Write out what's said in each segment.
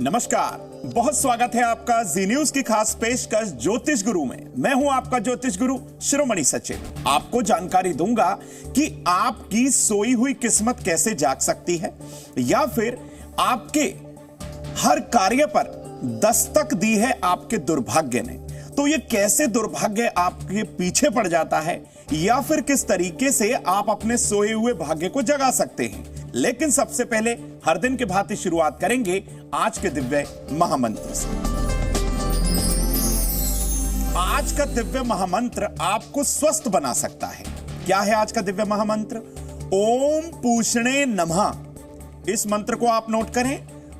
नमस्कार, बहुत स्वागत है आपका जी न्यूज की खास पेशकश ज्योतिष गुरु में। मैं हूं आपका ज्योतिष गुरु शिरोमणि सचिन। आपको जानकारी दूंगा कि आपकी सोई हुई किस्मत कैसे जाग सकती है या फिर आपके हर कार्य पर दस्तक दी है आपके दुर्भाग्य ने, तो ये कैसे दुर्भाग्य आपके पीछे पड़ जाता है या फिर किस तरीके से आप अपने सोए हुए भाग्य को जगा सकते हैं। लेकिन सबसे पहले हर दिन के भांति शुरुआत करेंगे आज के दिव्य महामंत्र से। आज का दिव्य महामंत्र आपको स्वस्थ बना सकता है। क्या है आज का दिव्य महामंत्र? ओम पूषणे नमः। इस मंत्र को आप नोट करें,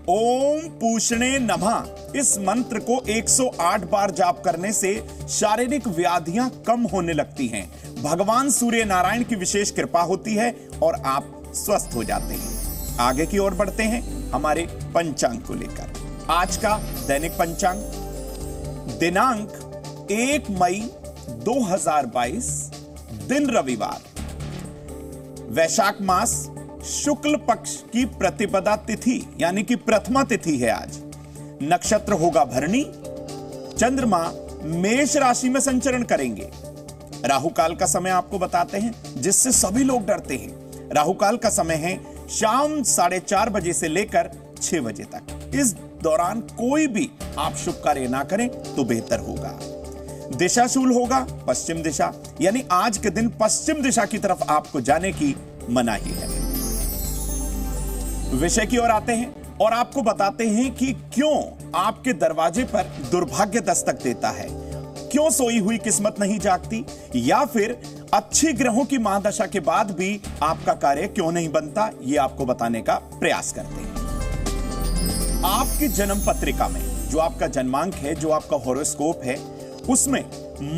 ओम पूषणे नमः। इस मंत्र को 108 बार जाप करने से शारीरिक व्याधियां कम होने लगती हैं, भगवान सूर्य नारायण की विशेष कृपा होती है और आप स्वस्थ हो जाते हैं। आगे की ओर बढ़ते हैं हमारे पंचांग को लेकर। आज का दैनिक पंचांग दिनांक 1 मई 2022, दिन रविवार, वैशाख मास शुक्ल पक्ष की प्रतिपदा तिथि यानी कि प्रथमा तिथि है आज। नक्षत्र होगा भरणी। चंद्रमा मेष राशि में संचरण करेंगे। राहु काल का समय आपको बताते हैं जिससे सभी लोग डरते हैं। राहु काल का समय है शाम 4:30 बजे से लेकर 6 बजे तक। इस दौरान कोई भी आप शुभ कार्य ना करें तो बेहतर होगा। दिशाशूल होगा पश्चिम दिशा, यानी आज के दिन पश्चिम दिशा की तरफ आपको जाने की मनाही है। विषय की ओर आते हैं और आपको बताते हैं कि क्यों आपके दरवाजे पर दुर्भाग्य दस्तक देता है, क्यों सोई हुई किस्मत नहीं जागती, या फिर अच्छी ग्रहों की महादशा के बाद भी आपका कार्य क्यों नहीं बनता, ये आपको बताने का प्रयास करते हैं। आपकी जन्म पत्रिका में जो आपका जन्मांक है, जो आपका हॉरोस्कोप है, उसमें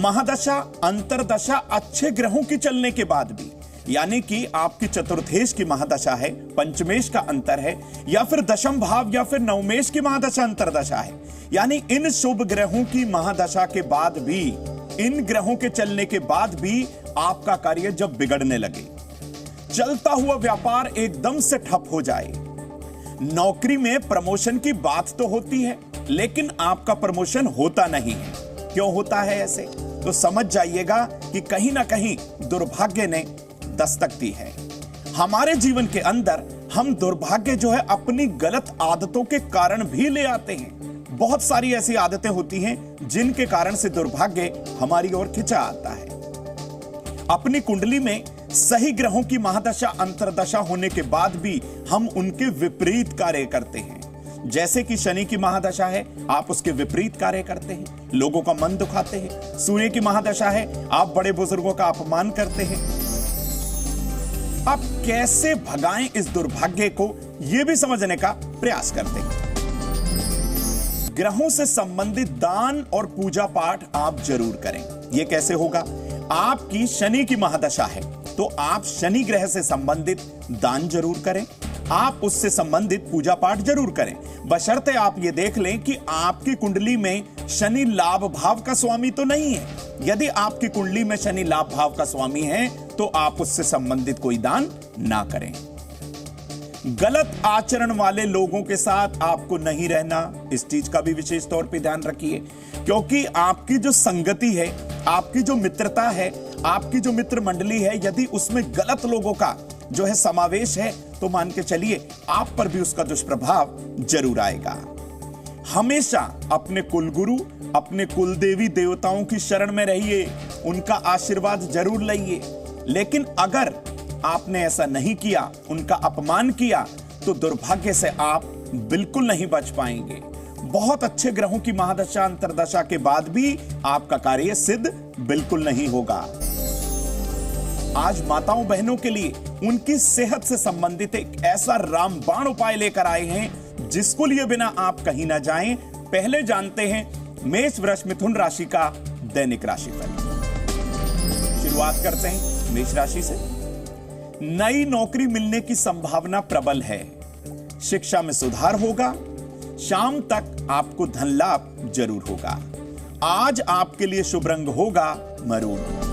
महादशा अंतरदशा अच्छे ग्रहों की चलने के बाद भी, यानी कि आपकी चतुर्थेश की महादशा है, पंचमेश का अंतर है, या फिर दशम भाव या फिर नवमेश की महादशा अंतरदशा है, यानी इन शुभ ग्रहों की महादशा के बाद भी, इन ग्रहों के चलने के बाद भी आपका कार्य जब बिगड़ने लगे, चलता हुआ व्यापार एकदम से ठप हो जाए, नौकरी में प्रमोशन की बात तो होती है लेकिन आपका प्रमोशन होता नहीं है, क्यों होता है ऐसे? तो समझ जाइएगा कि कहीं ना कहीं दुर्भाग्य ने दस्तक दी है। हमारे जीवन के अंदर हम दुर्भाग्य जो है अपनी गलत आदतों के कारण भी ले आते हैं। बहुत सारी ऐसी आदतें होती हैं जिनके कारण से दुर्भाग्य हमारी ओर खिंचा आता है। अपनी कुंडली में सही ग्रहों की महादशा अंतरदशा होने के बाद भी हम उनके विपरीत कार्य करते हैं। जैसे कि शनि की महादशा है, आप उसके विपरीत कार्य करते हैं, लोगों का मन दुखाते हैं। सूर्य की महादशा है, आप बड़े बुजुर्गों का अपमान करते हैं। आप कैसे भगाएं इस दुर्भाग्य को, यह भी समझने का प्रयास करते हैं। ग्रहों से संबंधित दान और पूजा पाठ आप जरूर करें। यह कैसे होगा? आपकी शनि की महादशा है तो आप शनि ग्रह से संबंधित दान जरूर करें, आप उससे संबंधित पूजा पाठ जरूर करें, बशर्ते आप ये देख लें कि आपकी कुंडली में शनि लाभ भाव का स्वामी तो नहीं है। यदि आपकी कुंडली में शनि लाभ भाव का स्वामी है तो आप उससे संबंधित कोई दान ना करें। गलत आचरण वाले लोगों के साथ आपको नहीं रहना, इस चीज का भी विशेष तौर पे ध्यान रखिए, क्योंकि आपकी जो संगति है, आपकी जो मित्रता है, आपकी जो मित्र मंडली है, यदि उसमें गलत लोगों का जो है समावेश है तो मान के चलिए आप पर भी उसका दुष्प्रभाव जरूर आएगा। हमेशा अपने कुलगुरु, अपने कुलदेवी देवताओं की शरण में रहिए, उनका आशीर्वाद जरूर लइए। लेकिन अगर आपने ऐसा नहीं किया, उनका अपमान किया, तो दुर्भाग्य से आप बिल्कुल नहीं बच पाएंगे। बहुत अच्छे ग्रहों की महादशा अंतरदशा के बाद भी आपका कार्य सिद्ध बिल्कुल नहीं होगा। आज माताओं बहनों के लिए उनकी सेहत से संबंधित एक ऐसा रामबाण उपाय लेकर आए हैं जिसको लिए बिना आप कहीं ना जाएं। पहले जानते हैं मेष वृष मिथुन राशि का दैनिक राशिफल। शुरुआत करते हैं मेष राशि से। नई नौकरी मिलने की संभावना प्रबल है, शिक्षा में सुधार होगा, शाम तक आपको धन लाभ जरूर होगा। आज आपके लिए शुभ रंग होगा मरून।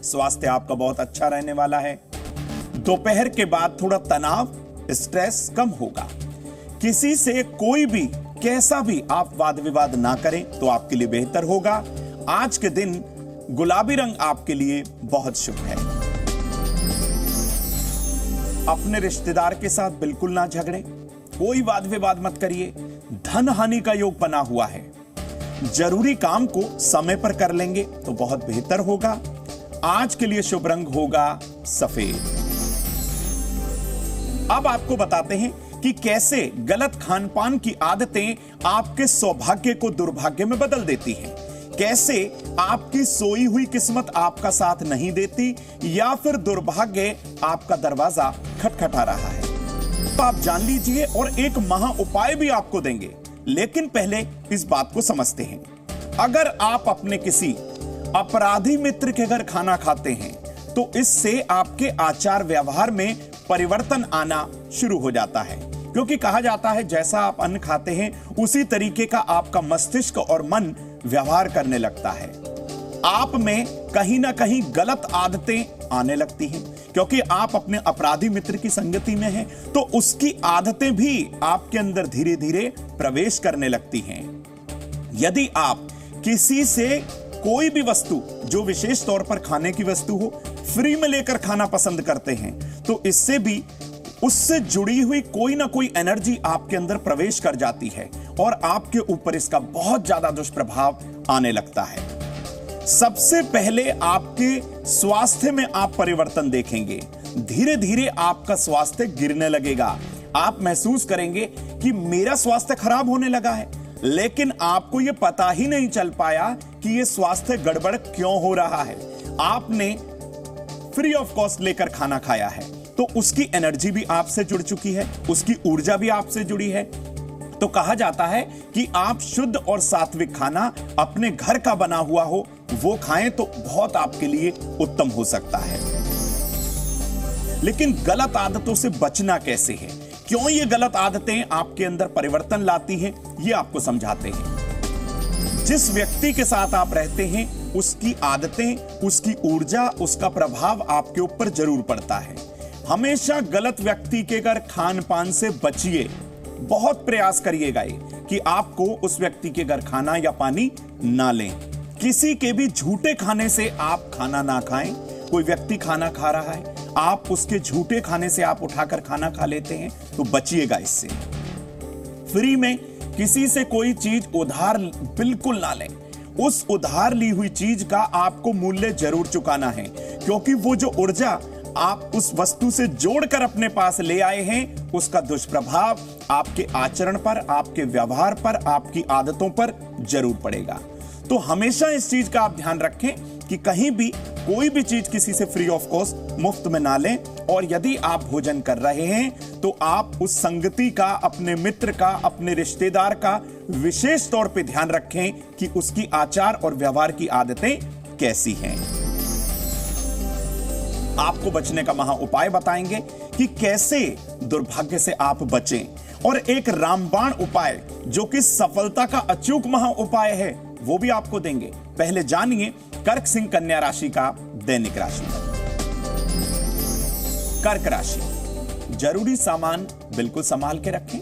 स्वास्थ्य आपका बहुत अच्छा रहने वाला है। दोपहर के बाद थोड़ा तनाव स्ट्रेस कम होगा। किसी से कोई भी कैसा भी आप वाद विवाद ना करें तो आपके लिए बेहतर होगा। आज के दिन गुलाबी रंग आपके लिए बहुत शुभ है। अपने रिश्तेदार के साथ बिल्कुल ना झगड़े, कोई वाद विवाद मत करिए। धन हानि का योग बना हुआ है। जरूरी काम को समय पर कर लेंगे तो बहुत बेहतर होगा। आज के लिए शुभ रंग होगा सफेद। अब आपको बताते हैं कि कैसे गलत खान पान की आदतें आपके सौभाग्य को दुर्भाग्य में बदल देती हैं। कैसे आपकी सोई हुई किस्मत आपका साथ नहीं देती या फिर दुर्भाग्य आपका दरवाजा खटखटा रहा है, तो आप जान लीजिए और एक महा उपाय भी आपको देंगे। लेकिन पहले इस बात को समझते हैं। अगर आप अपने किसी अपराधी मित्र के घर खाना खाते हैं तो इससे आपके आचार व्यवहार में परिवर्तन आना शुरू हो जाता है, क्योंकि कहा जाता है जैसा आप अन्न खाते हैं उसी तरीके का आपका मस्तिष्क और मन व्यवहार करने लगता है। आप में कहीं ना कहीं गलत आदतें आने लगती हैं, क्योंकि आप अपने अपराधी मित्र की संगति में हैं, तो उसकी आदतें भी आपके अंदर धीरे धीरे प्रवेश करने लगती हैं। यदि आप किसी से कोई भी वस्तु जो विशेष तौर पर खाने की वस्तु हो फ्री में लेकर खाना पसंद करते हैं, तो इससे भी उससे जुड़ी हुई कोई ना कोई एनर्जी आपके अंदर प्रवेश कर जाती है और आपके ऊपर इसका बहुत ज्यादा दुष्प्रभाव आने लगता है। सबसे पहले आपके स्वास्थ्य में आप परिवर्तन देखेंगे। धीरे धीरे आपका स्वास्थ्य गिरने लगेगा। आप महसूस करेंगे कि मेरा स्वास्थ्य खराब होने लगा है, लेकिन आपको यह पता ही नहीं चल पाया कि यह स्वास्थ्य गड़बड़ क्यों हो रहा है। आपने फ्री ऑफ कॉस्ट लेकर खाना खाया है, तो उसकी एनर्जी भी आपसे जुड़ चुकी है, उसकी ऊर्जा भी आपसे जुड़ी है। तो कहा जाता है कि आप शुद्ध और सात्विक खाना अपने घर का बना हुआ हो वो खाएं तो बहुत आपके लिए उत्तम हो सकता है। लेकिन गलत आदतों से बचना कैसे है, क्यों ये गलत आदतें आपके अंदर परिवर्तन लाती हैं, ये आपको समझाते हैं। जिस व्यक्ति के साथ आप रहते हैं उसकी आदतें, उसकी ऊर्जा, उसका प्रभाव आपके ऊपर जरूर पड़ता है। हमेशा गलत व्यक्ति के घर खान पान से बचिए। बहुत प्रयास करिएगा कि आपको उस व्यक्ति के घर खाना या पानी ना लें। किसी के भी झूठे खाने से आप खाना ना खाएं। कोई व्यक्ति खाना खा रहा है, आप उसके झूठे खाने से आप उठाकर खाना खा लेते हैं, तो बचिएगा इससे। फ्री में किसी से कोई चीज उधार बिल्कुल ना लें। उस उधार ली हुई चीज का आपको मूल्य जरूर चुकाना है, क्योंकि वो जो ऊर्जा आप उस वस्तु से जोड़कर अपने पास ले आए हैं उसका दुष्प्रभाव आपके आचरण पर, आपके व्यवहार पर, आपकी आदतों पर जरूर पड़ेगा। तो हमेशा इस चीज का आप ध्यान रखें कि कहीं भी कोई भी चीज किसी से फ्री ऑफ कॉस्ट मुफ्त में ना लें। और यदि आप भोजन कर रहे हैं तो आप उस संगति का, अपने मित्र का, अपने रिश्तेदार का विशेष तौर पे ध्यान रखें कि उसकी आचार और व्यवहार की आदतें कैसी हैं। आपको बचने का महा उपाय बताएंगे कि कैसे दुर्भाग्य से आप बचें, और एक रामबाण उपाय जो कि सफलता का अचूक महा उपाय है वो भी आपको देंगे। पहले जानिए कर्क सिंह कन्या राशि का दैनिक राशि। कर्क राशि, जरूरी सामान बिल्कुल संभाल के रखें।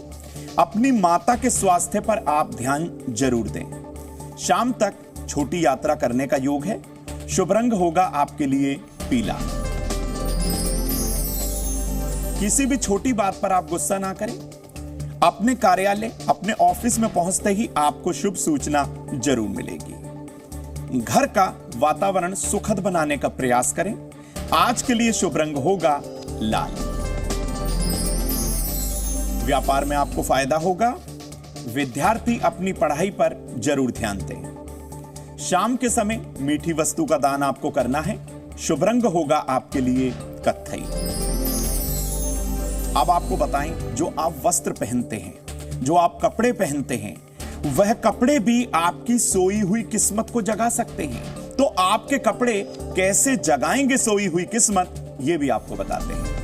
अपनी माता के स्वास्थ्य पर आप ध्यान जरूर दें। शाम तक छोटी यात्रा करने का योग है। शुभ रंग होगा आपके लिए पीला। किसी भी छोटी बात पर आप गुस्सा ना करें। अपने कार्यालय, अपने ऑफिस में पहुंचते ही आपको शुभ सूचना जरूर मिलेगी। घर का वातावरण सुखद बनाने का प्रयास करें। आज के लिए शुभ रंग होगा लाल। व्यापार में आपको फायदा होगा। विद्यार्थी अपनी पढ़ाई पर जरूर ध्यान दें। शाम के समय मीठी वस्तु का दान आपको करना है। शुभ रंग होगा आपके लिए कत्थई। अब आपको बताएं, जो आप वस्त्र पहनते हैं, जो आप कपड़े पहनते हैं, वह कपड़े भी आपकी सोई हुई किस्मत को जगा सकते हैं। तो आपके कपड़े कैसे जगाएंगे सोई हुई किस्मत, यह भी आपको बताते हैं।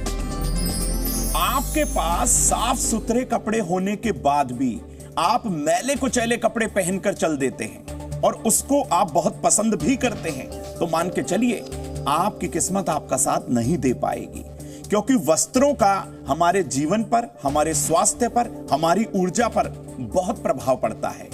आपके पास साफ सुथरे कपड़े होने के बाद भी आप मैले कुचैले कपड़े पहनकर चल देते हैं और उसको आप बहुत पसंद भी करते हैं, तो मान के चलिए आपकी किस्मत आपका साथ नहीं दे पाएगी, क्योंकि वस्त्रों का हमारे जीवन पर, हमारे स्वास्थ्य पर, हमारी ऊर्जा पर बहुत प्रभाव पड़ता है।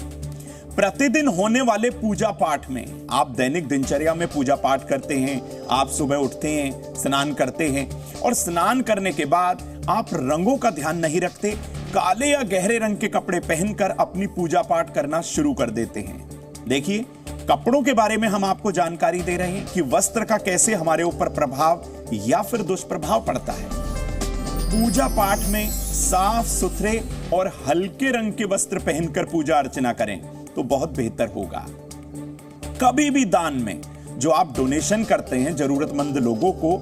प्रतिदिन होने वाले पूजा पाठ में, आप दैनिक दिनचर्या में पूजा पाठ करते हैं, आप सुबह उठते हैं, स्नान करते हैं और स्नान करने के बाद आप रंगों का ध्यान नहीं रखते, काले या गहरे रंग के कपड़े पहनकर अपनी पूजा पाठ करना शुरू कर देते हैं। देखिए, कपड़ों के बारे में हम आपको जानकारी दे रहे हैं कि वस्त्र का कैसे हमारे ऊपर प्रभाव या फिर दुष्प्रभाव पड़ता है। पूजा पाठ में साफ सुथरे और हल्के रंग के वस्त्र पहनकर पूजा अर्चना करें तो बहुत बेहतर होगा। कभी भी दान में, जो आप डोनेशन करते हैं जरूरतमंद लोगों को,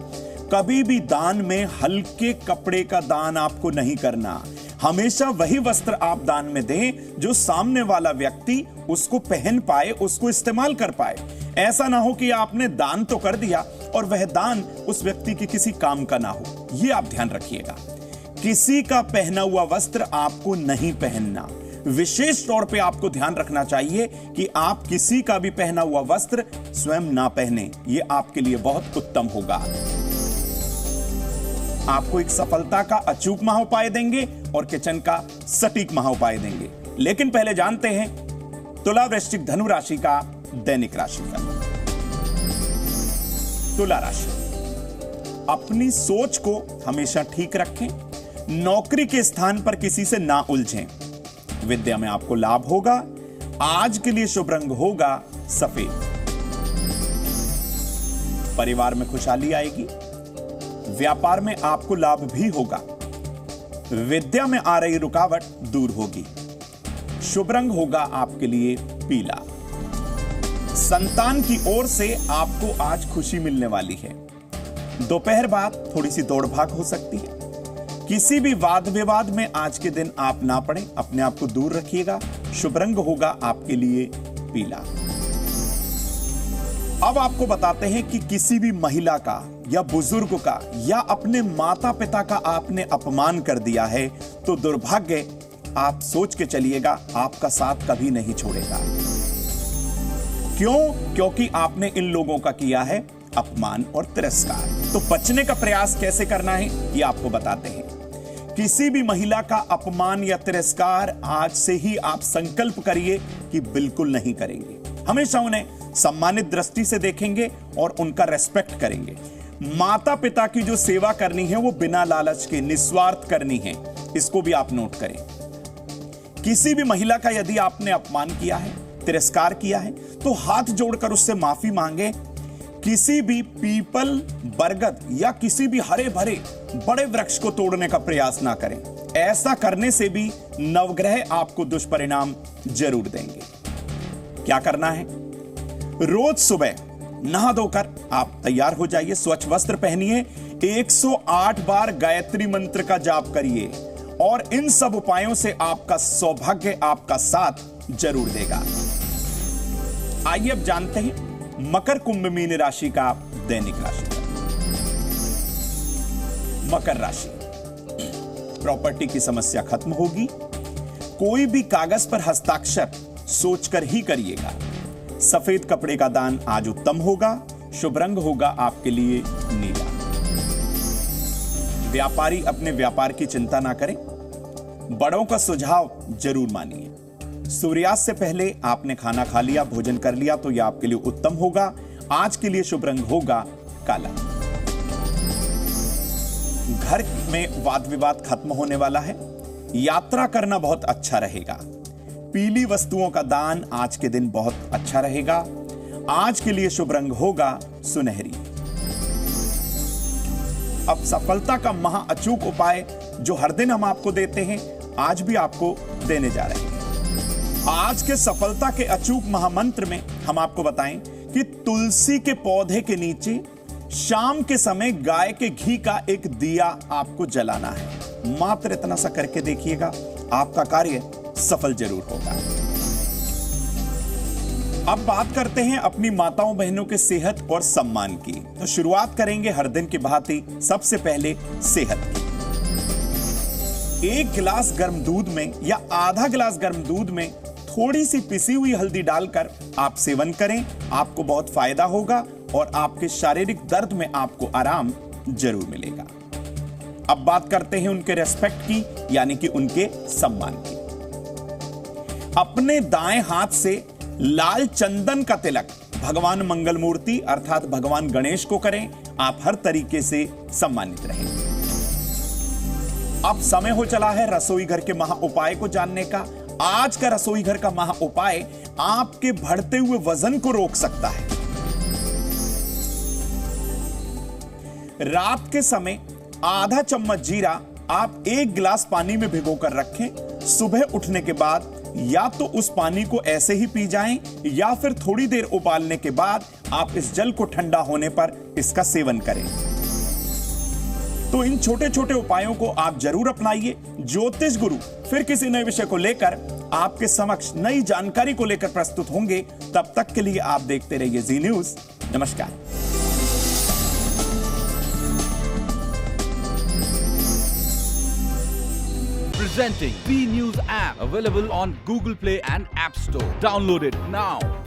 कभी भी दान में हल्के कपड़े का दान आपको नहीं करना। हमेशा वही वस्त्र आप दान में दें जो सामने वाला व्यक्ति उसको पहन पाए, उसको इस्तेमाल कर पाए। ऐसा ना हो कि आपने दान तो कर दिया और वह दान उस व्यक्ति के किसी काम का ना हो। यह आप ध्यान रखिएगा। किसी का पहना हुआ वस्त्र आपको नहीं पहनना। विशेष तौर पे आपको ध्यान रखना चाहिए कि आप किसी का भी पहना हुआ वस्त्र स्वयं ना पहने। यह आपके लिए बहुत उत्तम होगा। आपको एक सफलता का अचूक महाउपाय देंगे और किचन का सटीक महाउपाय देंगे। लेकिन पहले जानते हैं तुला, वृश्चिक, धनु राशि का दैनिक राशिफल। तुला राशि, अपनी सोच को हमेशा ठीक रखें। नौकरी के स्थान पर किसी से ना उलझें। विद्या में आपको लाभ होगा। आज के लिए शुभ रंग होगा सफेद। परिवार में खुशहाली आएगी। व्यापार में आपको लाभ भी होगा। विद्या में आ रही रुकावट दूर होगी। शुभ रंग होगा आपके लिए पीला। संतान की ओर से आपको आज खुशी मिलने वाली है। दोपहर बाद थोड़ी सी दौड़ भाग हो सकती है। किसी भी वाद विवाद में आज के दिन आप ना पड़े, अपने आप को दूर रखिएगा। शुभ रंग होगा आपके लिए पीला। अब आपको बताते हैं कि किसी भी महिला का या बुजुर्ग का या अपने माता पिता का आपने अपमान कर दिया है तो दुर्भाग्य, आप सोच के चलिएगा, आपका साथ कभी नहीं छोड़ेगा। क्यों? क्योंकि आपने इन लोगों का किया है अपमान और तिरस्कार। तो बचने का प्रयास कैसे करना है ये आपको बताते हैं। किसी भी महिला का अपमान या तिरस्कार आज से ही आप संकल्प करिए कि बिल्कुल नहीं करेंगे। हमेशा उन्हें सम्मानित दृष्टि से देखेंगे और उनका रेस्पेक्ट करेंगे। माता पिता की जो सेवा करनी है वो बिना लालच के निस्वार्थ करनी है। इसको भी आप नोट करें। किसी भी महिला का यदि आपने अपमान किया है, तिरस्कार किया है, तो हाथ जोड़कर उससे माफी मांगे। किसी भी पीपल, बरगद या किसी भी हरे भरे बड़े वृक्ष को तोड़ने का प्रयास ना करें। ऐसा करने से भी नवग्रह आपको दुष्परिणाम जरूर देंगे। क्या करना है? रोज सुबह नहा धोकर आप तैयार हो जाइए, स्वच्छ वस्त्र पहनिए, 108 बार गायत्री मंत्र का जाप करिए और इन सब उपायों से आपका सौभाग्य आपका साथ जरूर देगा। आइए अब जानते हैं मकर, कुंभ, मीन राशि का दैनिक राशि। मकर राशि, प्रॉपर्टी की समस्या खत्म होगी। कोई भी कागज पर हस्ताक्षर सोचकर ही करिएगा। सफेद कपड़े का दान आज उत्तम होगा। शुभ रंग होगा आपके लिए नीला। व्यापारी अपने व्यापार की चिंता ना करें, बड़ों का सुझाव जरूर मानिए। सूर्यास्त से पहले आपने खाना खा लिया, भोजन कर लिया तो यह आपके लिए उत्तम होगा। आज के लिए शुभ रंग होगा काला। घर में वाद विवाद खत्म होने वाला है। यात्रा करना बहुत अच्छा रहेगा। पीली वस्तुओं का दान आज के दिन बहुत अच्छा रहेगा। आज के लिए शुभ रंग होगा सुनहरी। अब सफलता का महा अचूक उपाय जो हर दिन हम आपको देते हैं, आज भी आपको देने जा रहे हैं। आज के सफलता के अचूक महामंत्र में हम आपको बताएं कि तुलसी के पौधे के नीचे शाम के समय गाय के घी का एक दिया आपको जलाना है। मात्र इतना सा करके देखिएगा, आपका कार्य सफल जरूर होगा। अब बात करते हैं अपनी माताओं बहनों के सेहत और सम्मान की। तो शुरुआत करेंगे हर दिन की भांति सबसे पहले सेहत की। 1 गिलास गर्म दूध में या आधा गिलास गर्म दूध में थोड़ी सी पिसी हुई हल्दी डालकर आप सेवन करें। आपको बहुत फायदा होगा और आपके शारीरिक दर्द में आपको आराम जरूर मिलेगा। अब बात करते हैं उनके रेस्पेक्ट की, यानी कि उनके सम्मान की। अपने दाएं हाथ से लाल चंदन का तिलक भगवान मंगल मूर्ति अर्थात भगवान गणेश को करें। आप हर तरीके से सम्मानित रहें। अब समय हो चला है रसोई घर के महा उपाय को जानने का। आज का रसोई घर का महा उपाय आपके बढ़ते हुए वजन को रोक सकता है। रात के समय आधा चम्मच जीरा आप 1 गिलास पानी में भिगोकर रखें। सुबह उठने के बाद या तो उस पानी को ऐसे ही पी जाएं या फिर थोड़ी देर उबालने के बाद आप इस जल को ठंडा होने पर इसका सेवन करें। तो इन छोटे छोटे उपायों को आप जरूर अपनाइए। ज्योतिष गुरु फिर किसी नए विषय को लेकर आपके समक्ष नई जानकारी को लेकर प्रस्तुत होंगे। तब तक के लिए आप देखते रहिए जी न्यूज। नमस्कार। Presenting V News app, available on Google Play and App Store. Download it now.